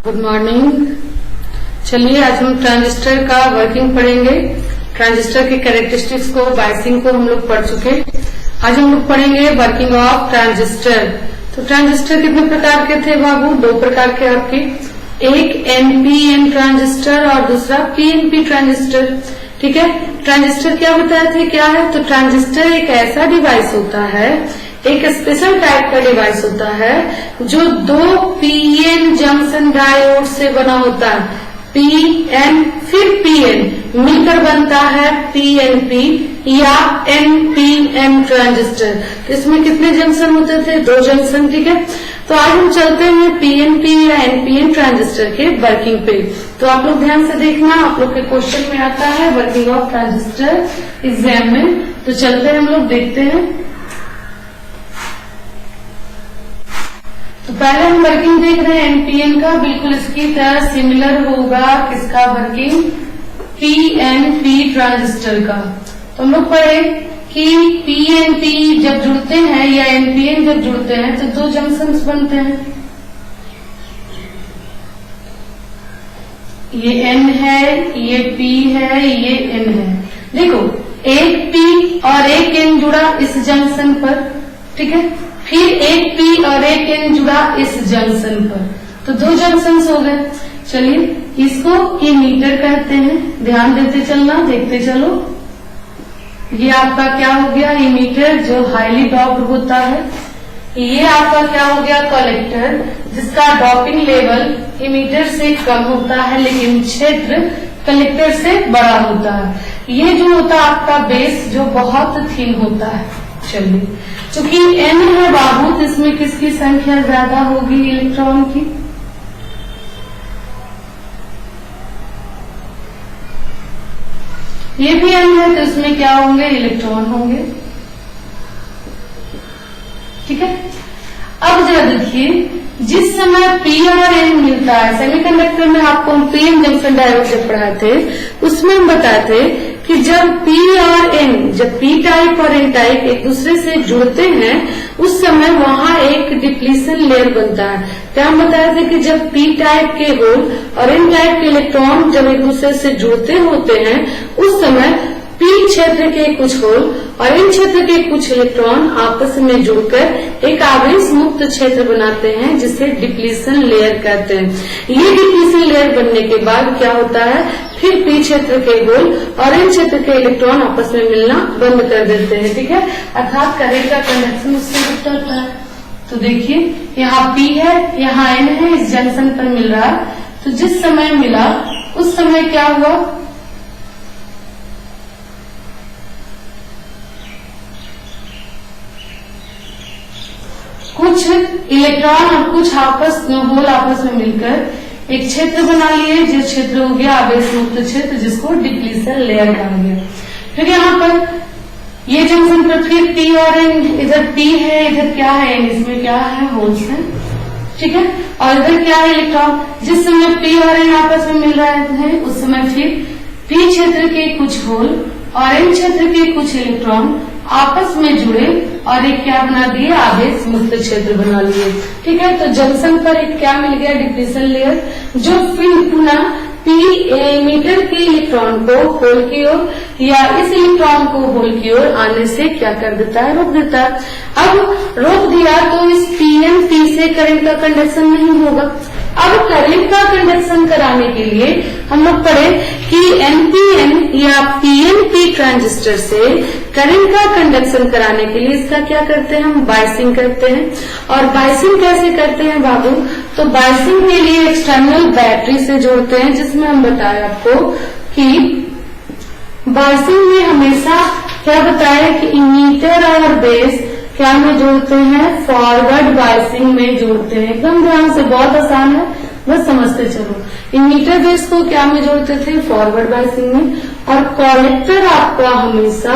Good morning. चलिए आज हम ट्रांजिस्टर का वर्किंग पढ़ेंगे। ट्रांजिस्टर के कैरेक्टरिस्टिक्स को, बायसिंग को हम लोग पढ़ चुके। आज हम लोग पढ़ेंगे वर्किंग ऑफ ट्रांजिस्टर। तो ट्रांजिस्टर कितने प्रकार के थे बाबू? दो प्रकार के आपके, एक एनपीएन ट्रांजिस्टर और दूसरा पीएनपी ट्रांजिस्टर। ठीक है, ट्रांजिस्टर क्या बताए थे, क्या है? तो ट्रांजिस्टर एक ऐसा डिवाइस होता है, एक स्पेशल टाइप का डिवाइस होता है जो दो पीएन जंक्शन डायोड से बना होता है। पीएन फिर पीएन मिलकर बनता है पीएनपी या एनपीएन ट्रांजिस्टर। तो इसमें कितने जंक्शन होते थे? दो जंक्शन। ठीक है, तो आज हम चलते हैं पीएनपी या एनपीएन ट्रांजिस्टर के वर्किंग पे। तो आप लोग ध्यान से देखना, आप लोग के क्वेश्चन में आता है वर्किंग ऑफ ट्रांजिस्टर एग्जाम में। तो चलते हैं, हम लोग देखते हैं। तो पहले हम वर्किंग देख रहे हैं एनपीएन का, बिल्कुल इसकी तरह सिमिलर होगा किसका वर्किंग? पीएनपी ट्रांजिस्टर का। तो हम लोग पढ़े कि पीएनपी जब जुड़ते हैं या एनपीएन जब जुड़ते हैं तो दो जंक्शंस बनते हैं। ये एन है, ये पी है, ये एन है। देखो, एक पी और एक एन जुड़ा इस जंक्शन पर, ठीक है, फिर एक पी और एक एन जुड़ा इस जंक्शन पर, तो दो जंक्शंस हो गए। चलिए, इसको इमीटर कहते हैं। ध्यान देते चलना, देखते चलो। ये आपका क्या हो गया? इमीटर, जो हाईली डॉप्ड होता है। ये आपका क्या हो गया? कलेक्टर, जिसका डॉपिंग लेवल इमीटर से कम होता है लेकिन क्षेत्र कलेक्टर से बड़ा होता है। ये जो होता है आपका बेस, जो बहुत थिन होता है। चलिए, चूंकि एन है बाबू, तो इसमें किसकी संख्या ज्यादा होगी? इलेक्ट्रॉन की। ये भी एन है, तो इसमें क्या होंगे? इलेक्ट्रॉन होंगे। ठीक है, अब जरा देखिए, जिस समय पी और एन मिलता है, सेमीकंडक्टर में आपको हम पीएन जंक्शन डायोड जब पढ़ाए थे उसमें हम बताए थे कि जब पी और एन, जब पी टाइप और एन टाइप एक दूसरे से जुड़ते हैं उस समय वहां एक डिप्लीशन लेयर बनता है। क्या हम बताए थे कि जब पी टाइप के होल और एन टाइप के इलेक्ट्रॉन जब एक दूसरे से जुड़ते होते हैं उस समय पी क्षेत्र के कुछ होल और एन क्षेत्र के कुछ इलेक्ट्रॉन आपस में जुड़कर एक आवेश मुक्त क्षेत्र बनाते हैं, जिसे डिप्लीशन लेयर कहते हैं। ये डिप्लीशन लेयर बनने के बाद क्या होता है? फिर पी क्षेत्र के होल और एन क्षेत्र के इलेक्ट्रॉन आपस में मिलना बंद कर देते हैं। ठीक है, अर्थात करंट का कंडक्शन उससे मुक्त होता है। तो देखिए, यहाँ पी है, यहाँ एन है, इस जंक्शन पर मिल रहा है। तो जिस समय मिला उस समय क्या हुआ? कुछ इलेक्ट्रॉन और कुछ होल आपस में मिलकर एक क्षेत्र बना लिए, जो क्षेत्र हो गया आवेश मुक्त क्षेत्र, जिसको डिप्लीशन लेयर कहा गया। फिर यहाँ पर ये जंक्शन पर फिर पी और एन, इधर पी है, इधर क्या है? एन, इसमें क्या है? होल्स है। ठीक है, और इधर क्या है? इलेक्ट्रॉन। जिस समय पी और एन आपस में मिल रहे हैं उस समय फिर पी क्षेत्र के कुछ होल और एन क्षेत्र के कुछ इलेक्ट्रॉन आपस में जुड़े और एक क्या बना दिए? आवेश मुक्त क्षेत्र बना लिए। ठीक है, तो जंक्शन पर एक क्या मिल गया? डिप्लीशन लेयर, जो फिर पुनः पी एमीटर के इलेक्ट्रॉन को होल की ओर या इस इलेक्ट्रॉन को होल की ओर आने से क्या कर देता है? रोक देता है। अब रोक दिया तो इस पीएनपी से करंट का कंडक्शन नहीं होगा। अब करंट का कंडक्शन कराने के लिए हम लोग पढ़े कि एनपीएन या पीएनपी ट्रांजिस्टर से करंट का कंडक्शन कराने के लिए इसका क्या करते हैं? हम बायसिंग करते हैं। और बायसिंग कैसे करते हैं बाबू? तो बायसिंग के लिए एक्सटर्नल बैटरी से जोड़ते हैं, जिसमें हम बताए आपको कि बायसिंग में हमेशा क्या बताया कि इमीटर और बेस क्या में जोड़ते हैं? फॉरवर्ड बायसिंग में जोड़ते हैं। एकदम ध्यान से, बहुत आसान है, बस समझते चलो। इमीटर बेस को क्या में जोड़ते थे? फॉरवर्ड बायसिंग में। और कलेक्टर आपका हमेशा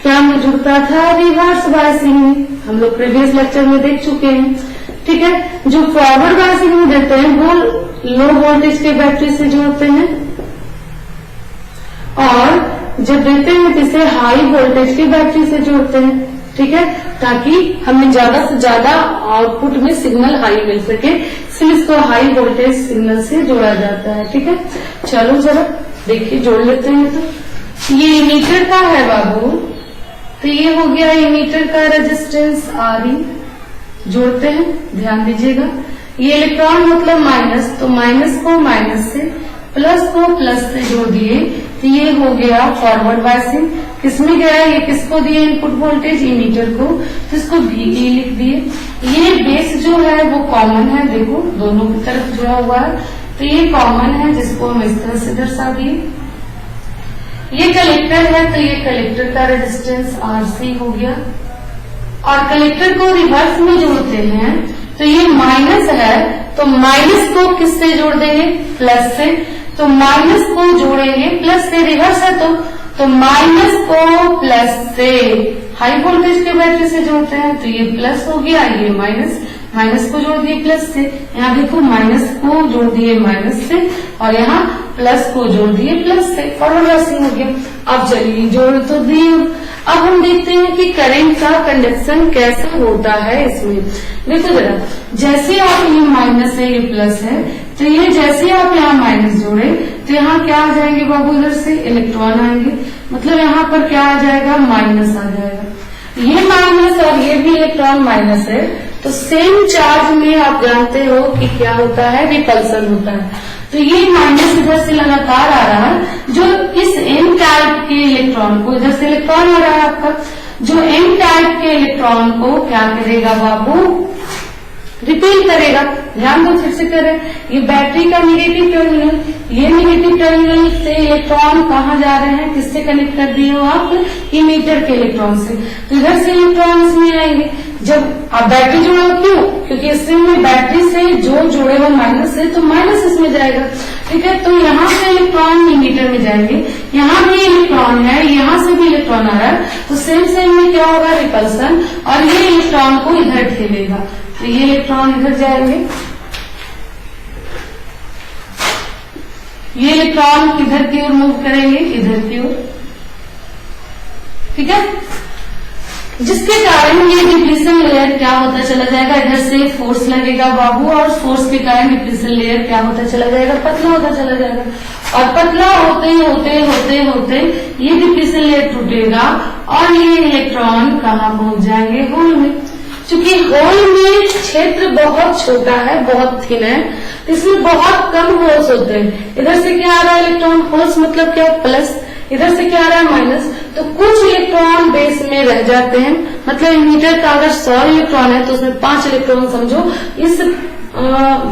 क्या में जुड़ता था? रिवर्स बायसिंग में। हम लोग प्रीवियस लेक्चर में देख चुके हैं। ठीक है, जो फॉरवर्ड बायसिंग में देते हैं वो लो वोल्टेज के बैटरी से जोड़ते हैं और जब देते हैं तो इसे हाई वोल्टेज की बैटरी से जोड़ते हैं। ठीक है, ताकि हमें ज्यादा से ज्यादा आउटपुट में सिग्नल हाई मिल सके। इसलिए इसको हाई वोल्टेज सिग्नल से जोड़ा जाता है। ठीक है, चलो जरा देखिए जोड़ लेते हैं। तो ये इमीटर का है बाबू, तो ये हो गया इमीटर का रेजिस्टेंस RE, जोड़ते हैं, ध्यान दीजिएगा। ये इलेक्ट्रॉन मतलब माइनस, तो माइनस को माइनस से, प्लस को प्लस से जोड़ दिए, तो ये हो गया फॉरवर्ड बायसिंग। किसमें गया, ये किसको दिए इनपुट वोल्टेज, इमीटर को, तो इसको VE लिख दिए। ये बेस जो है वो कॉमन है, देखो दोनों की तरफ जुड़ा हुआ है, तो ये कॉमन है जिसको हम इस तरह से दर्शा दिए। ये कलेक्टर है, तो ये कलेक्टर का रेजिस्टेंस RC हो गया। और कलेक्टर को रिवर्स में जोड़ते हैं, तो ये माइनस है, तो माइनस को किससे जोड़ देंगे, प्लस से, तो माइनस को जोड़ेंगे प्लस से, रिवर्स है तो माइनस को प्लस से, हाई वोल्टेज के बैटरी से जोड़ते हैं, तो ये प्लस हो गया, ये माइनस, माइनस को जोड़ दिए प्लस से, यहाँ देखो माइनस को जोड़ दिए माइनस से, और यहाँ प्लस को जोड़ दिए प्लस से, फॉरवर्ड बायसिंग हो गया। अब चलिए जोड़ तो दिए, अब हम देखते हैं कि करंट का कंडक्शन कैसे होता है इसमें। देखो जरा, जैसे आप ये माइनस है, ये प्लस है, तो ये जैसे आप यहाँ माइनस जोड़े, तो यहाँ क्या आ जाएंगे बाबू, इधर से इलेक्ट्रॉन आएंगे, मतलब यहाँ पर क्या आ जाएगा, माइनस आ जाएगा। ये माइनस और ये भी इलेक्ट्रॉन माइनस है, तो सेम चार्ज में आप जानते हो कि क्या होता है, रिपल्सन होता है। तो ये माइनस इधर से लगातार आ रहा है, जो इस एन टाइप के इलेक्ट्रॉन को, इधर से इलेक्ट्रॉन आ रहा है आपका, जो एन टाइप के इलेक्ट्रॉन को क्या करेगा बाबू, रिपेल करेगा। ध्यान दो, फिर से करें, ये बैटरी का निगेटिव टर्मिनल, ये निगेटिव टर्मिनल से इलेक्ट्रॉन कहाँ जा रहे हैं, किससे कनेक्ट कर दिए हो आप, इमीटर के इलेक्ट्रॉन से, तो इधर से इलेक्ट्रॉन इसमें आएंगे। जब आप बैटरी जोड़ो, क्यों, क्योंकि इसमें बैटरी से जो जुड़े हो माइनस से, तो माइनस इसमें जाएगा। ठीक है, तो यहाँ से इलेक्ट्रॉन इमीटर में जाएंगे, यहाँ भी इलेक्ट्रॉन है, यहाँ से भी इलेक्ट्रॉन आ रहा है, तो सेम सेम में क्या होगा, रिपल्सन, और ये इलेक्ट्रॉन को इधर ठेलेगा, तो ये इलेक्ट्रॉन इधर जाएंगे, ये इलेक्ट्रॉन किधर की ओर मूव करेंगे, इधर की ओर। ठीक है, जिसके कारण ये डिप्लीशन लेयर क्या होता चला जाएगा, इधर से फोर्स लगेगा बाबू, और फोर्स के कारण डिप्लीशन लेयर क्या होता चला जाएगा, पतला होता चला जाएगा, और पतला होते होते होते होते ये डिप्लीशन लेयर टूटेगा, और ये इलेक्ट्रॉन कहाँ पहुंच जाएंगे, होल में। क्योंकि होल में क्षेत्र बहुत छोटा है, बहुत थिन है, तो इसमें बहुत कम होल्स होते हैं। इधर से क्या आ रहा है इलेक्ट्रॉन, होल्स मतलब क्या, प्लस, इधर से क्या आ रहा है माइनस, तो कुछ इलेक्ट्रॉन बेस में रह जाते हैं, मतलब इमीटर का अगर 100 इलेक्ट्रॉन है तो उसमें 5 इलेक्ट्रॉन समझो इस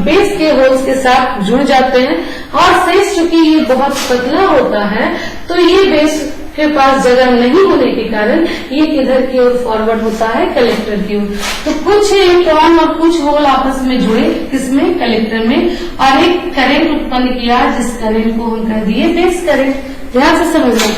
बेस के होल्स के साथ जुड़ जाते हैं, और शेष चूंकि ये बहुत पतला होता है, तो ये बेस के पास जगह नहीं होने के कारण ये किधर की ओर फॉरवर्ड होता है, कलेक्टर की ओर। तो कुछ इलेक्ट्रॉन और कुछ होल आपस में जुड़े, किसमें, कलेक्टर में, और एक करंट उत्पन्न किया, जिस करंट को हम कह दिए बेस करंट। ध्यान से समझना,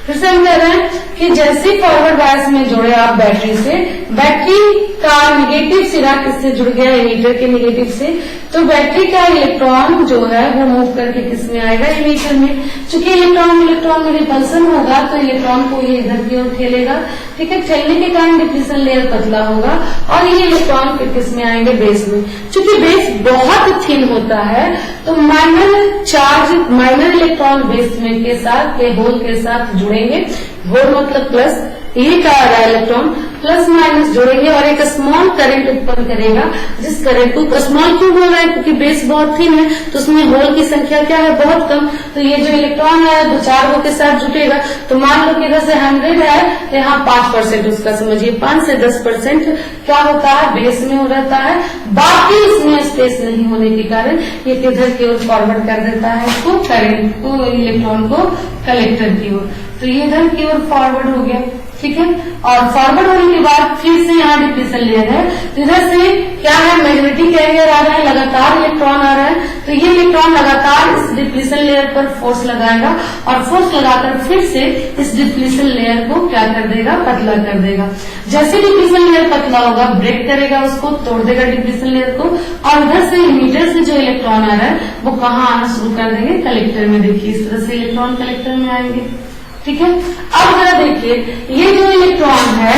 फिर से हम कह रहे हैं कि जैसे फॉरवर्ड बायस में जुड़े आप बैटरी से, बैटरी का निगेटिव सिरा किससे जुड़ गया, इमीटर के निगेटिव से, तो बैटरी का इलेक्ट्रॉन जो है वो मूव करके किसमें आएगा, इमीटर में। चूंकि इलेक्ट्रॉन में रिपल्सन होगा, तो इलेक्ट्रॉन को ये इधर की ओर ठेलेगा। ठीक है, ठेलने के कारण डिप्लीशन लेयर पतला होगा, और ये इलेक्ट्रॉन फिर किसमें आएंगे, बेस में। चूंकि बेस बहुत थिन होता है, तो minor charge, minor electron base में के साथ, के होल के साथ जुड़ेंगे, होल मतलब प्लस, ये क्या आ रहा है इलेक्ट्रॉन, प्लस माइनस जोड़ेंगे, और एक स्मॉल करंट उत्पन्न करेगा, जिस करंट को स्मॉल क्यों बोल रहा है, क्योंकि बेस बहुत थिन है, तो उसमें होल की संख्या क्या है, बहुत कम, तो ये जो इलेक्ट्रॉन है 2-4 के साथ जुटेगा। तो मान लो कि इधर से 100 है, तो यहाँ 5% उसका समझिए, 5 से 10% क्या होता है, बेस में हो रहता है, बाकी इसमें स्पेस नहीं होने के कारण ये किधर की ओर फॉरवर्ड कर देता है इसको, करंट को, इलेक्ट्रॉन को कलेक्टर की ओर, तो ये इधर की ओर फॉरवर्ड हो गया। ठीक है, और फॉरवर्ड होने के बाद फिर से यहाँ डिप्लीशन लेयर है, तो इधर से क्या है, मैग्नेटिक कैरियर आ रहा है, लगातार इलेक्ट्रॉन आ रहा है, तो ये इलेक्ट्रॉन लगातार इस डिप्लीशन लेयर पर फोर्स लगाएगा, और फोर्स लगाकर फिर से इस डिप्लीशन लेयर को क्या कर देगा, पतला कर देगा। जैसे डिप्लीशन लेयर पतला होगा, ब्रेक करेगा, उसको तोड़ देगा डिप्लीशन लेयर को, और इधर से इमीटर से जो इलेक्ट्रॉन आ रहा है वो कहाँ आना शुरू कर देंगे, कलेक्टर में। देखिए इस तरह से इलेक्ट्रॉन कलेक्टर में आएंगे। ठीक है, अब जरा देखिए, ये जो इलेक्ट्रॉन है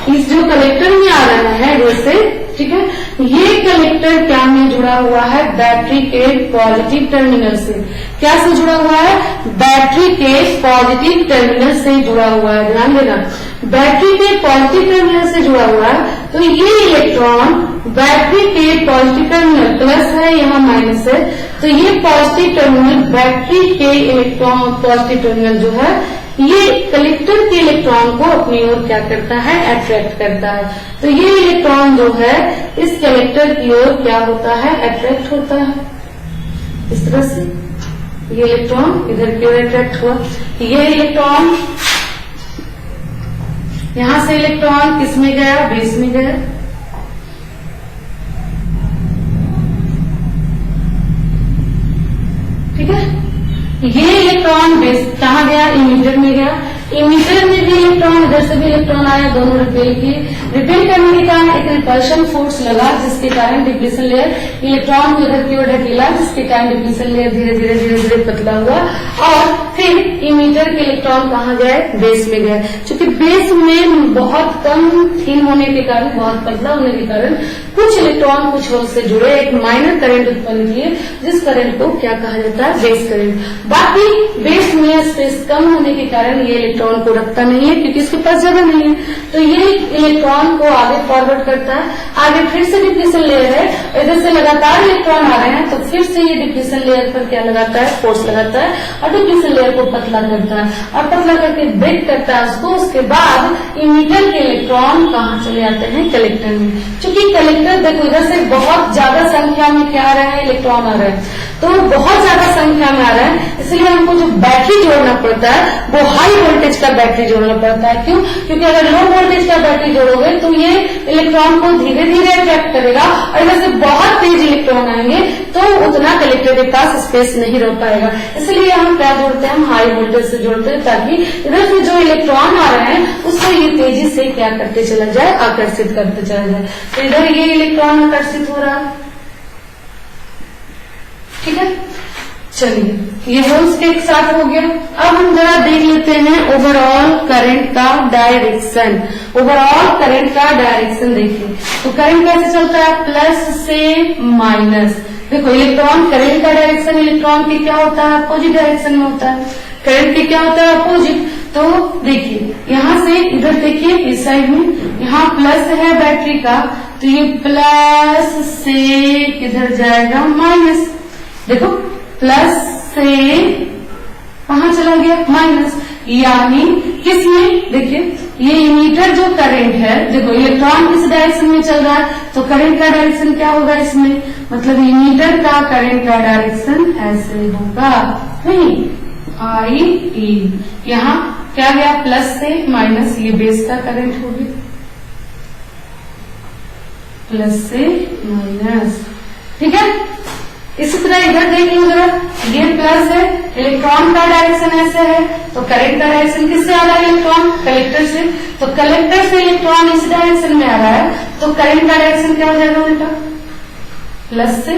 इस जो कलेक्टर में आ रहा है, जैसे ठीक है। ये कलेक्टर क्या में जुड़ा हुआ है? बैटरी के पॉजिटिव टर्मिनल से। क्या से जुड़ा हुआ है? बैटरी के पॉजिटिव टर्मिनल से जुड़ा हुआ है। ध्यान देना, बैटरी के पॉजिटिव टर्मिनल से जुड़ा हुआ है। तो ये इलेक्ट्रॉन बैटरी के पॉजिटिव टर्मिनल, प्लस है यहाँ माइनस है, तो ये पॉजिटिव टर्मिनल बैटरी के इलेक्ट्रॉन पॉजिटिव टर्मिनल जो है ये कलेक्टर के इलेक्ट्रॉन को अपनी ओर क्या करता है? अट्रैक्ट करता है। तो ये इलेक्ट्रॉन जो है इस कलेक्टर की ओर क्या होता है? अट्रैक्ट होता है। इस तरह से ये इलेक्ट्रॉन इधर की ओर अट्रैक्ट हुआ। ये इलेक्ट्रॉन यहां से इलेक्ट्रॉन किस में गया? बेस में गया। ठीक है। ये इलेक्ट्रॉन बेस कहाँ गया? इमीटर में गया। इमीटर में भी इलेक्ट्रॉन, इधर से भी इलेक्ट्रॉन आया, दोनों रिपेल किए। रिपेल करने के कारण एक रिपल्शन फोर्स लगा, जिसके कारण डिप्लीशन लेयर इलेक्ट्रॉन को इधर की ओर ढकेला, जिसके कारण डिप्लीशन लेयर धीरे धीरे धीरे धीरे पतला हुआ और फिर इमीटर के इलेक्ट्रॉन कहाँ गए? बेस में गए। क्योंकि बेस में बहुत कम थिन होने के कारण, बहुत पतला होने के कारण कुछ इलेक्ट्रॉन कुछ होल से जुड़े एक माइनर करंट उत्पन्न किए, जिस करंट को क्या कहा जाता है? Base current. बाकी बेस में स्पेस कम होने के कारण ये इलेक्ट्रॉन को रखता नहीं है, क्योंकि इसके पास जगह नहीं है। तो ये इलेक्ट्रॉन को आगे फॉरवर्ड करता है। आगे फिर से डिप्लीशन लेयर है, इधर से लगातार इलेक्ट्रॉन आ रहे हैं, तो फिर से ये डिप्लीशन लेयर पर क्या लगाता है? फोर्स लगाता है और डिप्लीशन लेयर को पतला करता है और पतला करके ब्रेक करता है उसको। उसके बाद इमीटर के इलेक्ट्रॉन कहाँ चले जाते हैं? कलेक्टर में। क्योंकि कलेक्टर देखो इधर से बहुत ज्यादा संख्या में क्या आ रहे हैं? इलेक्ट्रॉन आ रहे हैं, तो बहुत ज्यादा संख्या में आ रहा है, इसलिए हमको जो बैटरी जोड़ना पड़ता है वो हाई वोल्टेज का बैटरी जोड़ना पड़ता है। क्यों? क्योंकि अगर लो वोल्टेज का बैटरी जोड़ोगे तो ये इलेक्ट्रॉन को धीरे धीरे अट्रैक्ट करेगा और इधर से बहुत तेज इलेक्ट्रॉन आएंगे, तो उतना कलेक्टर के पास स्पेस नहीं रह पाएगा। इसलिए हम क्या जोड़ते हैं? हम हाई वोल्टेज से जोड़ते हैं, ताकि इधर से जो इलेक्ट्रॉन आ रहे हैं उसको ये तेजी से क्या करते चला जाए? आकर्षित करते चला जाए। तो इधर ये इलेक्ट्रॉन आकर्षित हो रहा है। ठीक है, चलिए ये होल्स के एक साथ हो गया। अब हम जरा देख लेते हैं ओवरऑल करंट का डायरेक्शन। ओवरऑल करंट का डायरेक्शन देखिए, तो करंट कैसे चलता है? प्लस से माइनस। देखो इलेक्ट्रॉन, करंट का डायरेक्शन इलेक्ट्रॉन के क्या होता है? अपोजिट डायरेक्शन में होता है। करंट के क्या होता है? अपोजिट। तो देखिए यहां से इधर देखिए इस साइड में यहाँ प्लस है बैटरी का, तो ये प्लस से किधर जाएगा? माइनस। देखो प्लस से कहां चला गया? माइनस। यानी किसमें? देखिए ये इमीटर जो करंट है, देखो इलेक्ट्रॉन किस डायरेक्शन में चल रहा है, तो करंट का डायरेक्शन क्या होगा इसमें? मतलब इमीटर का करंट का डायरेक्शन ऐसे होगा, नहीं आई ई। यहाँ क्या गया? प्लस से माइनस, ये बेस का करंट हो गया, प्लस से माइनस। ठीक है, इसी तरह इधर देख लो जरा, ये प्लस है, इलेक्ट्रॉन का डायरेक्शन ऐसे है, तो करंट का डायरेक्शन किससे आ रहा है? इलेक्ट्रॉन कलेक्टर से। तो कलेक्टर से इलेक्ट्रॉन इस डायरेक्शन में आ रहा है, तो करंट का डायरेक्शन क्या हो जाएगा बेटा? प्लस से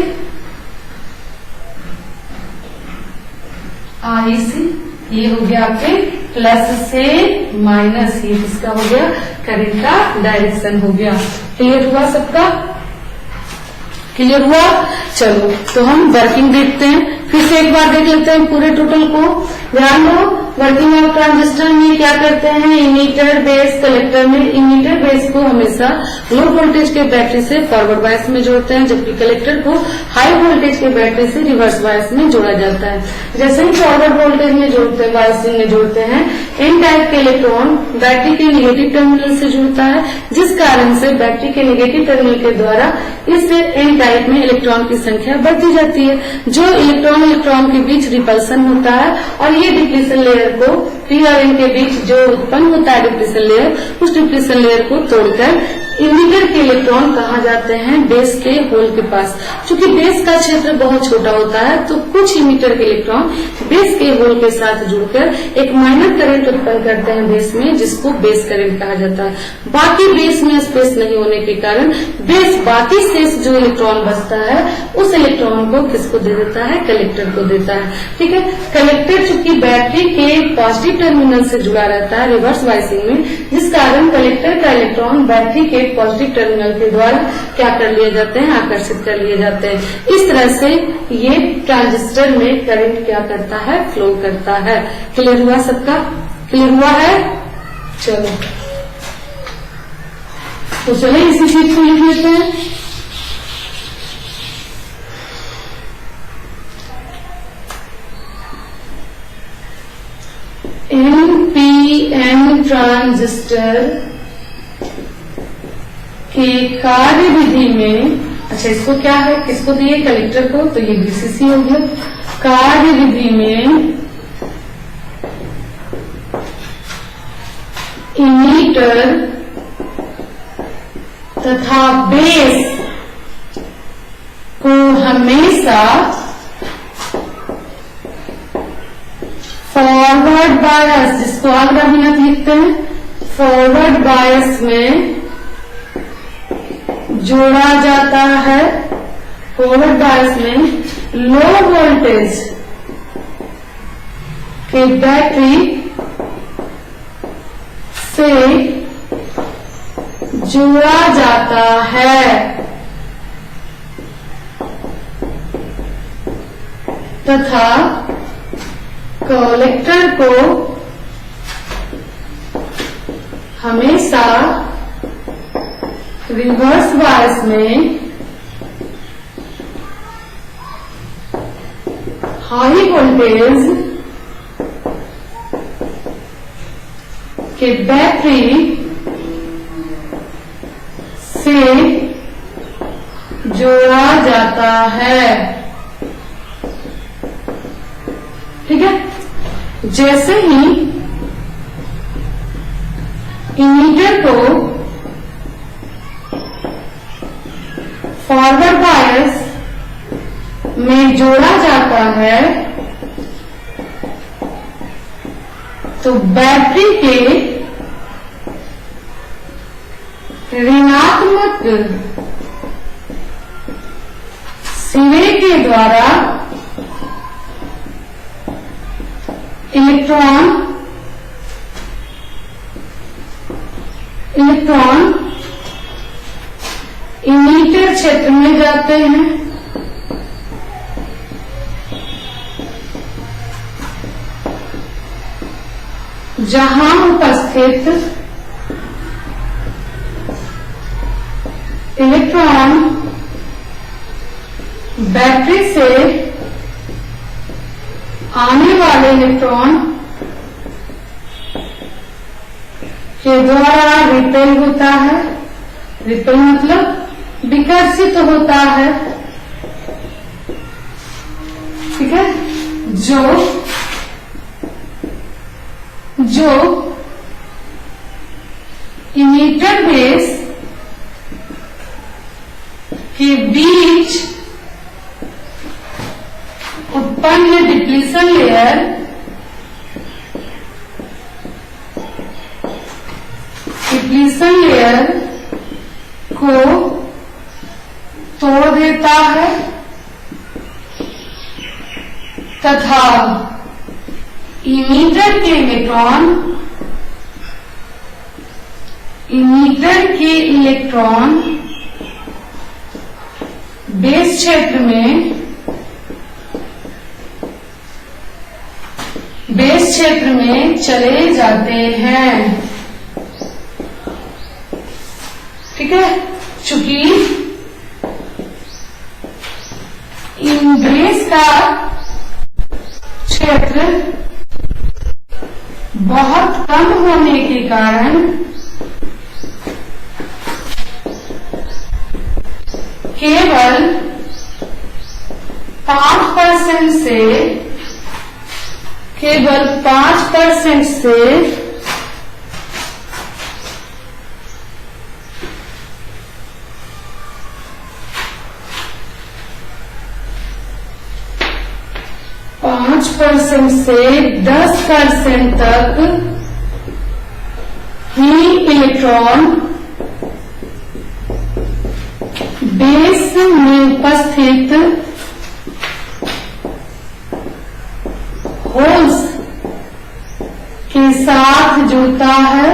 आई से। ये हो गया आपके प्लस से माइनस, ये किसका हो गया? करंट का डायरेक्शन हो गया। क्लियर हुआ सबका? क्लियर हुआ? चलो तो हम वर्किंग देखते हैं, फिर से एक बार देख लेते हैं पूरे टोटल को। ध्यान दो, वर्किंग ऑफ ट्रांजिस्टर में क्या करते हैं? इमीटर बेस कलेक्टर में इमीटर बेस को हमेशा लो वोल्टेज के बैटरी से फॉरवर्ड बायस में जोड़ते हैं, जबकि कलेक्टर को हाई वोल्टेज के बैटरी से रिवर्स बायस में जोड़ा जाता है। जैसे ही फॉरवर्ड वोल्टेज में जोड़ते हैं, बायसिंग में जोड़ते हैं, एन टाइप के इलेक्ट्रॉन बैटरी के निगेटिव टर्मिनल से जुड़ता है, जिस कारण से बैटरी के निगेटिव टर्मिनल के द्वारा इस एन टाइप में इलेक्ट्रॉन की संख्या बढ़ती जाती है। जो इलेक्ट्रॉन के बीच रिपल्सन होता है और ये डिप्लीशन लेयर को पी और एन के बीच जो उत्पन्न होता है डिप्लीशन लेयर, उस डिप्लीशन लेयर को तोड़कर इमीटर के इलेक्ट्रॉन कहाँ जाते हैं? बेस के होल के पास। क्योंकि बेस का क्षेत्र बहुत छोटा होता है, तो कुछ इमीटर के इलेक्ट्रॉन बेस के होल के साथ जुड़कर एक माइनर करंट उत्पन्न करते हैं बेस में, जिसको बेस करंट कहा जाता है। बाकी बेस में स्पेस नहीं होने के कारण बेस बाकी शेष जो इलेक्ट्रॉन बचता है उस इलेक्ट्रॉन को किसको दे देता है? कलेक्टर को देता है। ठीक है, कलेक्टर चूंकि बैटरी के पॉजिटिव टर्मिनल से जुड़ा रहता है रिवर्स बायसिंग में, जिस कारण कलेक्टर का इलेक्ट्रॉन बैटरी के पॉजिटिव टर्मिनल के द्वारा क्या कर लिए जाते हैं, आकर्षित कर लिए जाते हैं। इस तरह से ये ट्रांजिस्टर में करंट क्या करता है, फ्लो करता है। क्लियर हुआ सबका? क्लियर हुआ है? चलो तो चलिए इसी चीज को लिख लेते हैं। NPN ट्रांजिस्टर के कार्य विधि में, अच्छा इसको क्या है, किसको दिए, कलेक्टर को, तो ये VCC हो गया। कार्य विधि में इमीटर तथा बेस को हमेशा फॉरवर्ड बायस, जिसको आग्रह लिखते हैं, फॉरवर्ड बायस में जोड़ा जाता है। फॉरवर्ड बायस में लो वोल्टेज के बैटरी से जोड़ा जाता है तथा कलेक्टर को हमेशा रिवर्स बायस में हाई वोल्टेज के बैटरी से जोड़ा जाता है। ठीक है, जैसे ही इमीटर को फॉरवर्ड बायस में जोड़ा जाता है तो बैटरी के ऋणात्मक सिरे के द्वारा इलेक्ट्रॉन इमीटर क्षेत्र में जाते हैं। जहां उपस्थित इलेक्ट्रॉन बैटरी से आने वाले इलेक्ट्रॉन के द्वारा रिपेल होता है। रिपेल मतलब विकर्षित होता है। ठीक है, जो इमीटर बेस के बीच उत्पन्न डिप्लीशन लेयर को तोड़ देता है तथा इमीटर के इलेक्ट्रॉन बेस क्षेत्र में चले जाते हैं। ठीक है, चूंकि बेस का क्षेत्र बहुत कम होने के कारण केवल 5% से से 10% तक ही इलेक्ट्रॉन बेस में उपस्थित होल्स के साथ जुड़ता है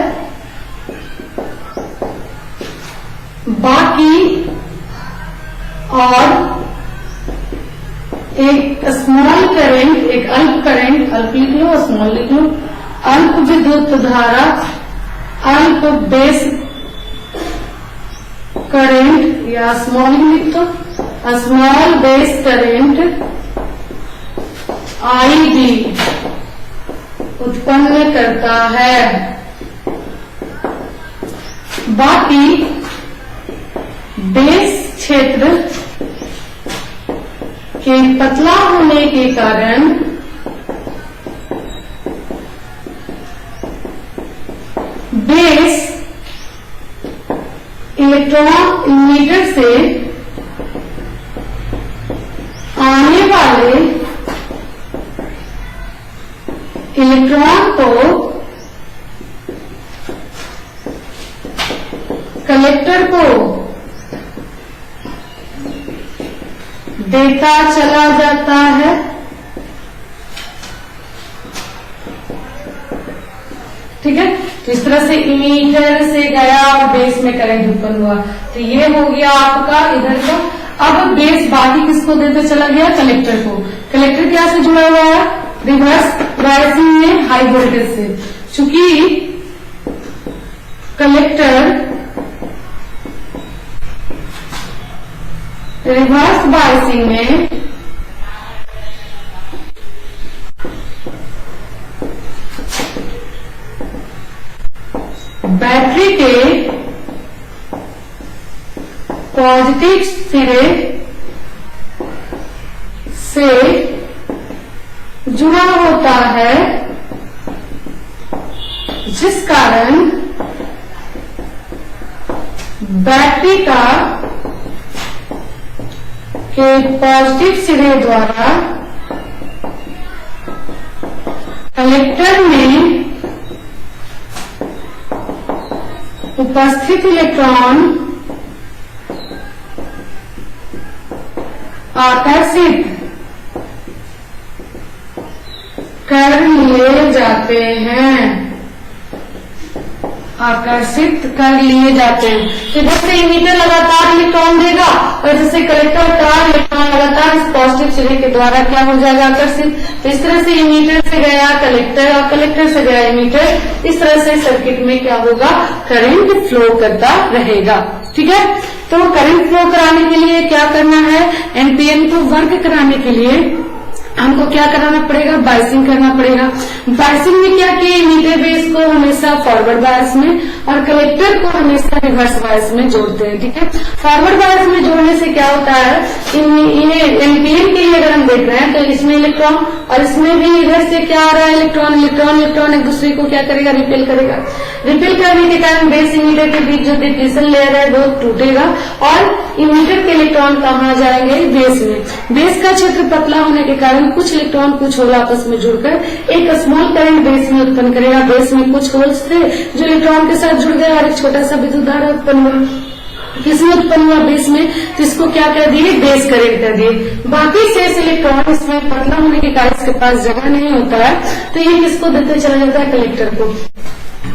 एक स्मॉल करंट, एक अल्प करंट, अल्प लिख लो, स्मॉल लिख लो, अल्प विद्युत धारा, अल्प बेस करंट या स्मॉल लिख दो, स्मॉल बेस करंट आईडी उत्पन्न करता है। बाकी बेस क्षेत्र के पतला होने के कारण बेस इलेक्ट्रॉन इमीटर से आने वाले इलेक्ट्रॉन को कलेक्टर को देता चला जाता है। ठीक है, तो इस तरह से इमीटर से गया और बेस में करंट उत्पन्न हुआ। तो ये हो गया आपका इधर का। अब बेस बाकी किसको देते चला गया? कलेक्टर को। कलेक्टर क्या से जुड़ा हुआ है? रिवर्स बायसिंग में हाई वोल्टेज से। चूंकि कलेक्टर रिवर्स बायसिंग में बैटरी के पॉजिटिव सिरे से जुड़ा होता है, जिस कारण बैटरी का के पॉजिटिव सिरे द्वारा कलेक्टर में उपस्थित इलेक्ट्रॉन आकर्षित कर लिए जाते हैं, आकर्षित कर लिए जाते हैं। तो जैसे इमीटर लगातार इलेक्ट्रॉन देगा और जैसे कलेक्टर का इलेक्ट्रॉन लगातार इस पॉजिटिव सिरे के द्वारा क्या हो जाएगा? आकर्षित। तो इस तरह से इमीटर से गया कलेक्टर और कलेक्टर से गया इमीटर, इस तरह से सर्किट में क्या होगा? करंट फ्लो करता रहेगा। ठीक है, तो करंट फ्लो कराने के लिए क्या करना है? एनपीएन को वर्क कराने के लिए हमको क्या कराना पड़ेगा? बायसिंग करना पड़ेगा। बायसिंग में क्या किया? इमीटर बेस को हमेशा फॉरवर्ड बायस में और कलेक्टर को हमेशा रिवर्स बायस में जोड़ते हैं। ठीक है, फॉरवर्ड बायस में जोड़ने से क्या होता है? इन्हें एनपीएन के लिए अगर हम देख रहे हैं तो इसमें इलेक्ट्रॉन और इसमें भी इधर से क्या आ रहा है? इलेक्ट्रॉन। इलेक्ट्रॉन इलेक्ट्रॉन एक दूसरे को क्या करेगा? रिपेल करेगा। रिपेल करने के कारण बेस इमीटर के बीच जो डिप्लीशन लेयर है वो टूटेगा और इमीटर के इलेक्ट्रॉन कहाँ जाएंगे? बेस में। बेस का क्षेत्र पतला होने के कारण कुछ इलेक्ट्रॉन कुछ होल आपस में जुड़कर एक स्मॉल करंट बेस में उत्पन्न करेगा। बेस में कुछ होल्स थे जो इलेक्ट्रॉन के साथ जुड़ गए और एक छोटा सा विद्युत धारा उत्पन्न हुआ। किसमें उत्पन्न हुआ? बेस में। तो इसको क्या कर दिए? बेस करंट कर दिए। बाकी शेष इलेक्ट्रॉन इसमें पतला होने के कारण इसके पास जगह नहीं होता है, तो ये किसको देते चला जाता है? कलेक्टर को।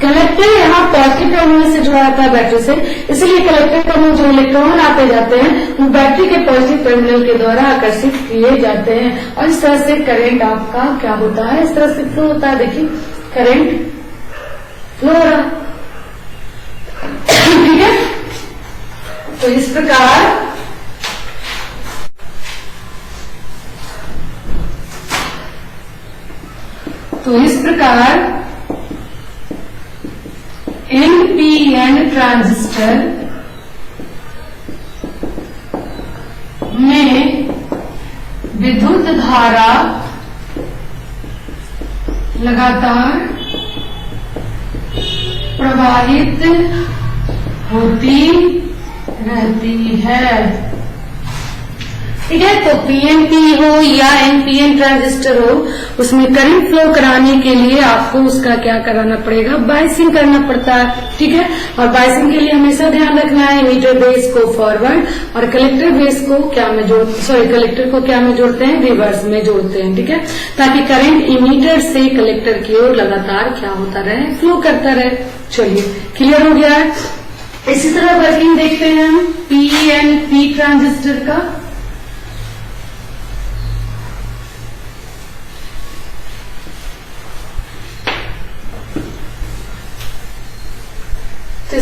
कलेक्टर यहाँ पॉजिटिव टर्मिनल से जुड़ा रहता है बैटरी से, इसलिए कलेक्टर का जो इलेक्ट्रॉन आते जाते हैं वो बैटरी के पॉजिटिव टर्मिनल के द्वारा आकर्षित किए जाते हैं और इस तरह से करंट आपका क्या होता है? इस तरह से फ्लो होता है। देखिए करंट फ्लो हो रहा है। ठीक है, तो इस प्रकार एनपीएन ट्रांजिस्टर में विद्युत धारा लगातार प्रवाहित होती रहती है। ठीक है, तो पीएनपी हो या एनपीएन ट्रांजिस्टर हो, उसमें करंट फ्लो कराने के लिए आपको उसका क्या कराना पड़ेगा? बायसिंग करना पड़ता है। ठीक है, और बायसिंग के लिए हमेशा ध्यान रखना है इमीटर बेस को फॉरवर्ड और कलेक्टर बेस को क्या में कलेक्टर को क्या में जोड़ते हैं? रिवर्स में जोड़ते हैं। ठीक है, ताकि करंट इमीटर से कलेक्टर की ओर लगातार क्या होता रहे? फ्लो करता रहे। चलिए, क्लियर हो गया है। इसी तरह वर्किंग देखते हैं हम पीएनपी ट्रांजिस्टर का।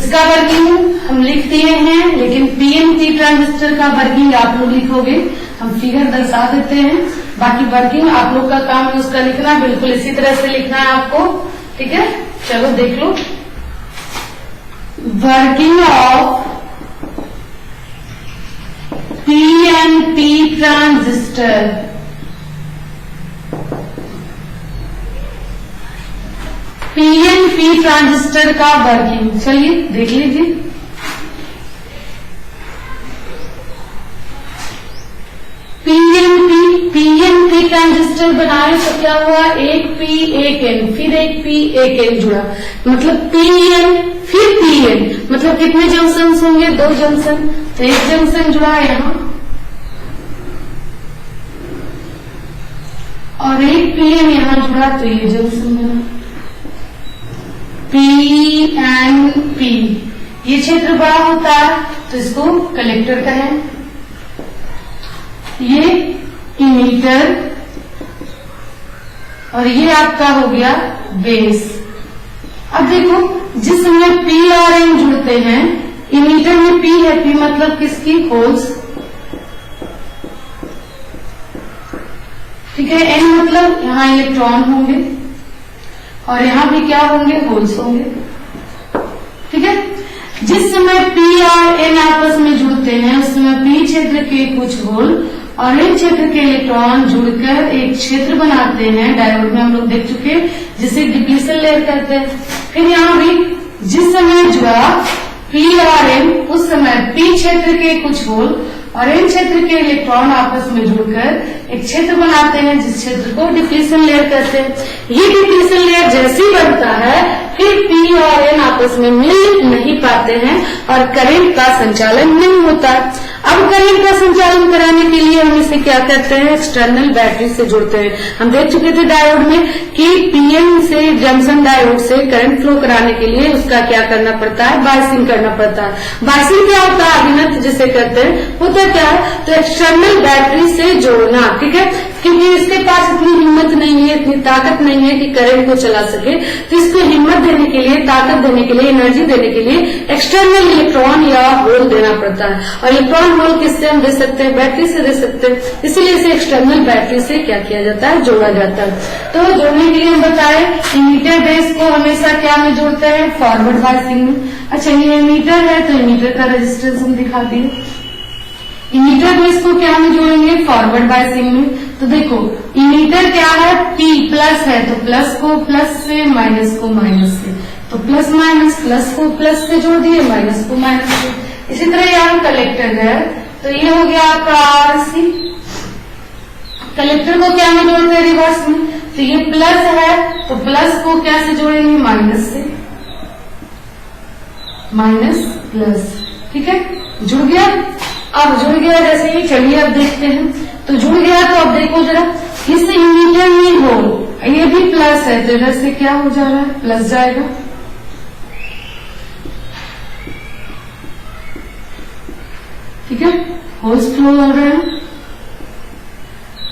इसका वर्किंग हम लिख दिए हैं, लेकिन पीएनपी ट्रांजिस्टर का वर्किंग आप लोग लिखोगे, हम फिगर दर्शा देते हैं, बाकी वर्किंग आप लोग का काम है उसका लिखना, बिल्कुल इसी तरह से लिखना है आपको, ठीक है। चलो देख लो, working of PNP transistor, PNP transistor का वर्किंग, चलिए देख लीजिए। पीएनपी ट्रांजिस्टर बनाए तो क्या हुआ, एक पी एक एन, फिर एक पी एक एन जुड़ा, मतलब पीएन फिर पीएन, मतलब कितने जंक्शन होंगे, 2 जंक्शन, तो एक जंक्शन जुड़ा यहाँ और एक पीएन यहाँ जुड़ा, तो ये जंक्शन बना पीएनपी। ये क्षेत्र बड़ा होता है तो इसको कलेक्टर कहें, ये इमीटर और ये आपका हो गया बेस। अब देखो, जिस समय पी और एन जुड़ते हैं, इमीटर में पी है, पी मतलब किसकी, होल्स, ठीक है, एन मतलब यहाँ इलेक्ट्रॉन होंगे और यहाँ भी क्या होंगे, होल्स होंगे, ठीक है। जिस समय पी और एन आपस में जुड़ते हैं उस समय पी क्षेत्र के कुछ होल और एन क्षेत्र के इलेक्ट्रॉन जुड़कर एक क्षेत्र बनाते हैं, डायोड में हम लोग देख चुके, जिसे डिप्लीशन लेयर कहते हैं। फिर यहाँ भी जिस समय जुड़ा पी और एन, उस समय पी क्षेत्र के कुछ होल और एन क्षेत्र के इलेक्ट्रॉन आपस में जुड़कर एक क्षेत्र बनाते हैं, जिस क्षेत्र को डिप्लीशन लेयर कहते हैं। ये डिप्लीशन लेयर जैसे ही बनता है फिर पी और एन आपस में मिल नहीं पाते हैं और करंट का संचालन नहीं होता। अब करंट का संचालन कराने के लिए हम इसे क्या करते हैं, एक्सटर्नल बैटरी से जोड़ते हैं। हम देख चुके थे डायोड में कि पीएन से जंक्शन डायोड से करंट फ्लो कराने के लिए उसका क्या करना पड़ता है, बायसिंग करना पड़ता है। बायसिंग क्या होता है, अभिनत जिसे कहते हैं, होता क्या है, तो एक्सटर्नल बैटरी से जोड़ना, ठीक है, क्योंकि इसके पास इतनी हिम्मत नहीं है, इतनी ताकत नहीं है कि करंट को चला सके, तो इसको हिम्मत देने के लिए, ताकत देने के लिए, एनर्जी देने के लिए एक्सटर्नल इलेक्ट्रॉन या होल देना पड़ता है। और इलेक्ट्रॉन होल किससे हम दे सकते हैं, बैटरी से दे सकते हैं, इसलिए इसे एक्सटर्नल बैटरी से क्या किया जाता है, जोड़ा जाता है। तो जोड़ने के लिए हम बताए इमीटर बेस को हमेशा क्या में जोड़ते हैं, फॉरवर्ड बायसिंग में। अच्छा, ये इमीटर है तो इमीटर का रेजिस्टेंस हम दिखा दिए, इमीटर बेस को क्या में जोड़ेंगे, फॉरवर्ड बायसिंग में। तो देखो इमीटर क्या है, P प्लस है तो प्लस को प्लस से, माइनस को माइनस से, तो प्लस माइनस, प्लस को प्लस से जोड़ दिए, माइनस को माइनस से। इसी तरह यहाँ कलेक्टर है तो ये हो गया आपका RC, कलेक्टर को क्या में जोड़ते हैं, रिवर्स में, तो ये प्लस है तो प्लस को क्या से जोड़ेंगे, माइनस से, माइनस प्लस, ठीक है, जुड़ गया। अब जुड़ गया जैसे ही, चलिए अब देखते हैं, तो जुड़ गया तो अब देखो जरा, इस इमीटर में होल, ये भी प्लस है तो इधर से क्या हो जा रहा है, प्लस जाएगा, ठीक है, होल्स फ्लो हो रहे हैं,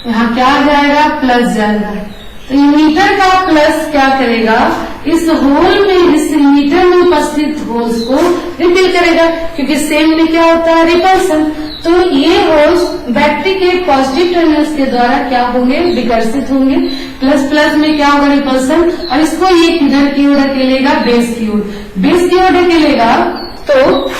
यहाँ क्या आ जाएगा, प्लस जाएगा। तो इमीटर का प्लस क्या करेगा, इस होल में, इस इमीटर में उपस्थित होल्स को रिपेल करेगा, क्योंकि सेम में क्या होता है, रिपल्सन। तो ये होल्स बैटरी के पॉजिटिव टर्मिनल्स के द्वारा क्या होंगे, विकर्षित होंगे, प्लस प्लस में क्या होगा, रिपल्सन, और इसको ये किधर की ओर ढकेलेगा, बेस की ओर, बेस की ओर ढकेलेगा। तो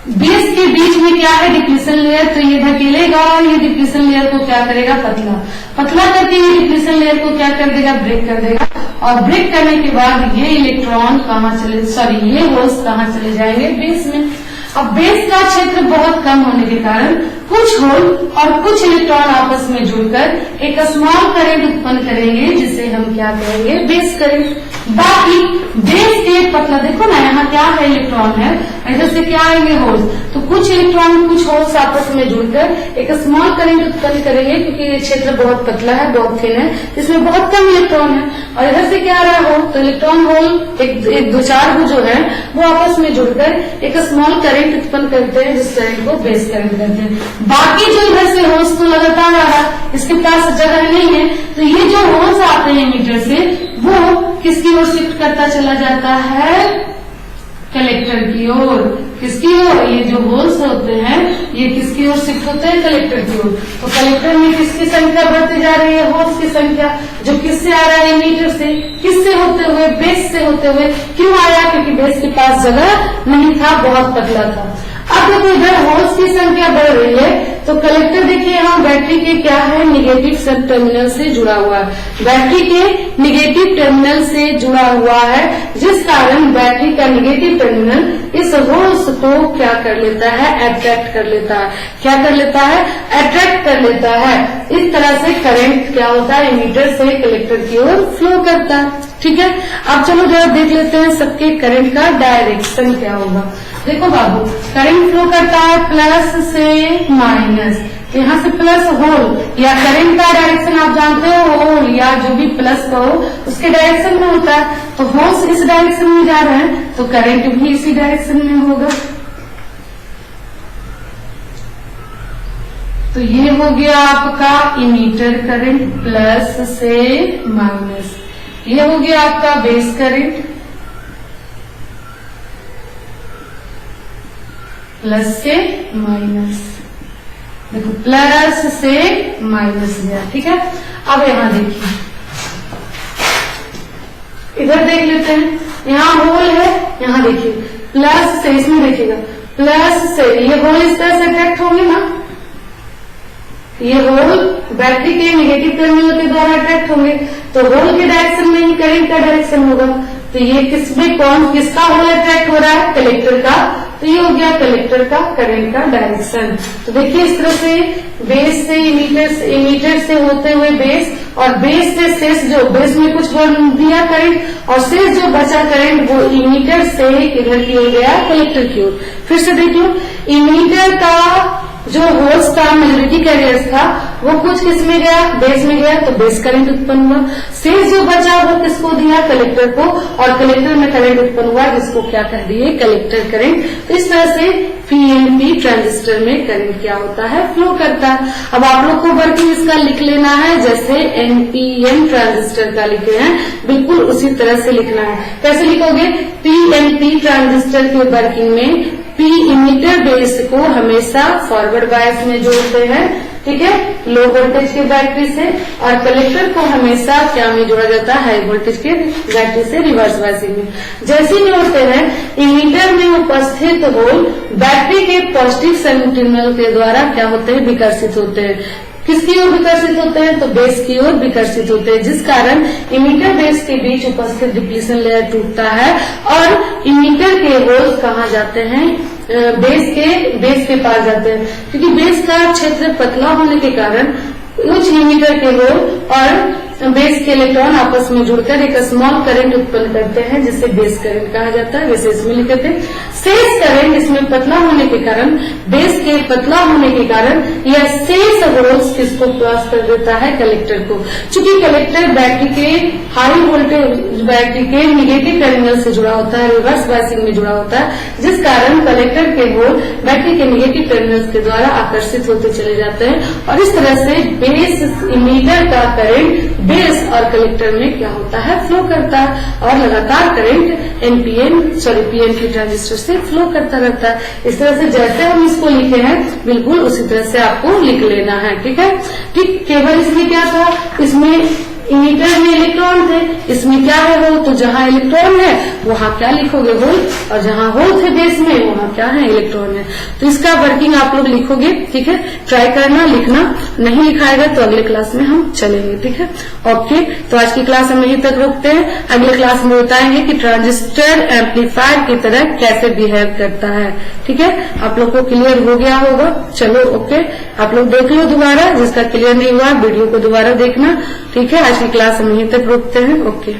बेस के बीच में क्या है, डिप्लीशन लेयर, तो ये ढकेलेगा, ये डिप्लीशन लेयर को क्या करेगा, पतला पतला करके ये डिप्लीशन लेयर को क्या कर देगा, ब्रेक कर देगा, और ब्रेक करने के बाद ये इलेक्ट्रॉन कहाँ चले, सॉरी ये होल्स कहाँ चले जाएंगे, बेस में। अब बेस का क्षेत्र बहुत कम होने के कारण कुछ होल और कुछ इलेक्ट्रॉन आपस में जुड़कर एक स्मॉल करंट उत्पन्न करेंगे, जिसे हम क्या कहेंगे, बेस करंट। बाकी बेस के पतला, देखो ना यहाँ क्या है, इलेक्ट्रॉन है, इधर से क्या आएंगे, होल्स, तो कुछ इलेक्ट्रॉन कुछ होल्स आपस में जुड़कर एक स्मॉल करंट उत्पन्न करेंगे, क्योंकि ये क्षेत्र बहुत पतला है, बहुत थिन है, इसमें बहुत कम इलेक्ट्रॉन है, और इधर से क्या आ रहा है, होल, तो इलेक्ट्रॉन होल एक दो चार वो जो है वो आपस में जुड़कर एक स्मॉल करंट उत्पन्न करते हैं, जिस करंट को बेस करंट कहते हैं। बाकी जो इधर से होल्स तो लगातार आ रहा है, इसके पास जगह नहीं है, तो ये जो होल्स आते हैं मीटर से वो किसकी ओर शिफ्ट करता चला जाता है, कलेक्टर की ओर। किसकी ओर, ये जो होल्स होते हैं ये किसकी ओर शिफ्ट होते हैं, कलेक्टर की ओर। तो कलेक्टर में किसकी संख्या बढ़ती जा रही है, होल्स की संख्या, जो किससे आ रहा है, इमीटर से। किससे होते हुए, बेस से होते हुए। क्यों आया, क्योंकि बेस के पास जगह नहीं था, बहुत पतला था। अब देखो इधर होल्स की संख्या बढ़ रही है, तो कलेक्टर देखिए यहाँ बैटरी के क्या है, निगेटिव सब टर्मिनल से जुड़ा हुआ है। बैटरी के निगेटिव टर्मिनल से जुड़ा हुआ है, जिस कारण बैटरी का निगेटिव टर्मिनल इस होल्स को क्या कर लेता है, अट्रैक्ट कर लेता है। क्या कर लेता है, अट्रैक्ट कर लेता है। इस तरह से करंट क्या होता है, इमीटर से कलेक्टर की ओर फ्लो करता है। ठीक है, अब चलो जरा देख लेते हैं सबके करंट का डायरेक्शन क्या होगा। देखो बाबू, करंट फ्लो करता है प्लस से माइनस, यहाँ से प्लस होल, या करंट का डायरेक्शन आप जानते हो, होल या जो भी प्लस कहो उसके डायरेक्शन में होता है। तो होल्स इस डायरेक्शन में जा रहे हैं तो करंट भी इसी डायरेक्शन में होगा। तो ये हो गया आपका इमीटर करंट प्लस से माइनस। ये हो गया आपका बेस करंट प्लस से माइनस। देखो प्लस से माइनस गया। ठीक है, अब यहाँ देखिए, इधर देख लेते हैं, यहाँ होल है, यहाँ देखिए प्लस से, इसमें देखिएगा प्लस से ये होल इस तरह से अट्रैक्ट होंगे ना, ये होल बैटरी के निगेटिव टर्मिनल के द्वारा अट्रैक्ट होंगे, तो होल के डायरेक्शन में ही करंट का डायरेक्शन होगा। तो ये किसमें कौन किसका होल अट्रैक्ट हो रहा है, कलेक्टर का। तो ये हो गया कलेक्टर का करंट का डायरेक्शन। तो देखिए इस तरह से बेस से इमीटर से होते हुए बेस, और बेस से शेष, जो बेस में कुछ दिया करंट और शेष जो बचा करंट वो इमीटर से किधर की ओर गया, कलेक्टर की ओर। फिर से देखिए, इमीटर का जो होल्स था, मेजोरिटी कैरियर्स था, वो कुछ किस में गया, बेस में गया, तो बेस करंट उत्पन्न हुआ। शेष जो बचा वो किसको दिया, कलेक्टर को, और कलेक्टर में करंट उत्पन्न हुआ जिसको क्या कह दिए, कलेक्टर करंट। तो इस तरह से पीएनपी ट्रांजिस्टर में करंट क्या होता है, फ्लो करता है। अब आप लोग को वर्किंग इसका लिख लेना है, जैसे एनपीएन ट्रांजिस्टर का लिखे हैं बिल्कुल उसी तरह से लिखना है। कैसे लिखोगे, पीएनपी ट्रांजिस्टर के वर्किंग में पी इमीटर बेस को हमेशा फॉरवर्ड बायस में जोड़ते हैं, ठीक है, लो वोल्टेज के बैटरी से, और कलेक्टर को हमेशा क्या में जोड़ा जाता है, हाई वोल्टेज के बैटरी से रिवर्स बायसिंग में। जैसे ही जोड़ते हैं, इमीटर में उपस्थित होल बैटरी के पॉजिटिव टर्मिनल के द्वारा क्या होते हैं, विकर्षित होते हैं। किसकी ओर विकर्षित होते हैं, तो बेस की ओर विकर्षित होते हैं, जिस कारण इमीटर बेस के बीच उपस्थित डिप्लीशन लेयर टूटता है और इमीटर के होल्स कहाँ जाते हैं, बेस के पास जाते हैं। क्योंकि बेस का क्षेत्र पतला होने के कारण उच्च इमीटर के होल और बेस के इलेक्ट्रॉन आपस में जुड़कर एक स्मॉल करंट उत्पन्न करते हैं, जिसे बेस करंट कहा जाता है। वैसे इसमें लिखे थे शेष करंट, इसमें पतला होने के कारण, बेस के पतला होने के कारण यह शेष होल्स किसको क्रॉस कर देता है, कलेक्टर को। चूंकि कलेक्टर बैटरी के हाई वोल्टेज बैटरी के निगेटिव टर्मिनल से जुड़ा होता है, रिवर्स बायसिंग में जुड़ा होता है, जिस कारण कलेक्टर के होल बैटरी के निगेटिव टर्मिनल के द्वारा आकर्षित होते चले जाते हैं, और इस तरह से बेस इमीटर का करंट बेस और कलेक्टर में क्या होता है, फ्लो करता है, और लगातार करंट पीएनपी ट्रांजिस्टर से फ्लो करता रहता है। इस तरह से जैसे हम इसको लिखे हैं बिल्कुल उसी तरह से आपको लिख लेना है। ठीक है, ठीक, केवल इसमें क्या था, इसमें इमीटर में इलेक्ट्रॉन थे, इसमें क्या है होल, तो जहां इलेक्ट्रॉन है वहां क्या लिखोगे, होल, और जहां होल थे बेस में वहां क्या है, इलेक्ट्रॉन है। तो इसका वर्किंग आप लोग लिखोगे, ठीक है, ट्राई करना, लिखना। नहीं लिखाएगा तो अगले क्लास में हम चलेंगे। ठीक है, ओके, तो आज की क्लास हम यहीं तक रोकते हैं। अगले क्लास में बताएंगे कि ट्रांजिस्टर एम्पलीफायर की तरह कैसे बिहेव करता है। ठीक है, आप लोग को क्लियर हो गया होगा। चलो ओके, आप लोग देख लो दोबारा, जिसका क्लियर नहीं हुआ वीडियो को दोबारा देखना। ठीक है, आज की क्लास हम यहीं तक रोकते हैं। ओके।